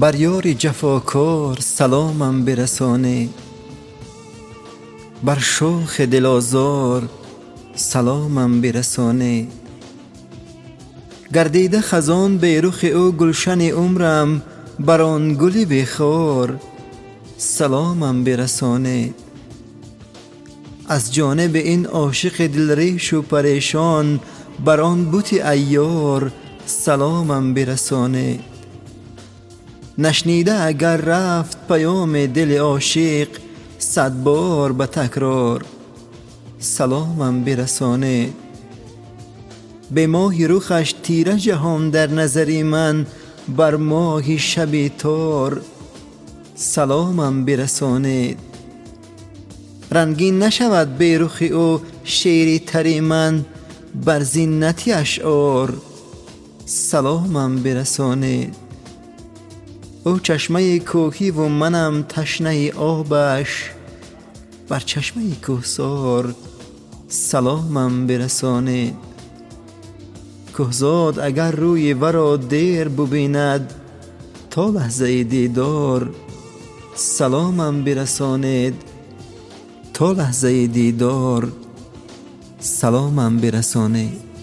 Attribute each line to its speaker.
Speaker 1: بر یار جفاکار سلامم برسانید، بر شوخ دل آزار سلامم برسانید. گردیده خزان به رخ او گلشن عمرم، بر آن گل بخار سلامم برسانید. از جانب این عاشق دلریش و پریشان، بر آن بت عیار سلامم برسانید. نشنیده اگر رفت پیام دل عاشق، 100 بار به تکرار سلامم برسانید. به ماه رخش تیره جهان در نظر من، بر ماه شب تار سلامم برسانید. رنگین نشود به رخ او شعر تر من، بر زینت اشعار سلامم برسانید. او چشمه کوهی و منم تشنه آبش، بر چشمه کوهسار سلامم برسانید. کوهزاد اگر روی ورا دیر ببیند، تا لحظه دیدار سلامم برسانید. تا لحظه دیدار سلامم برسانید.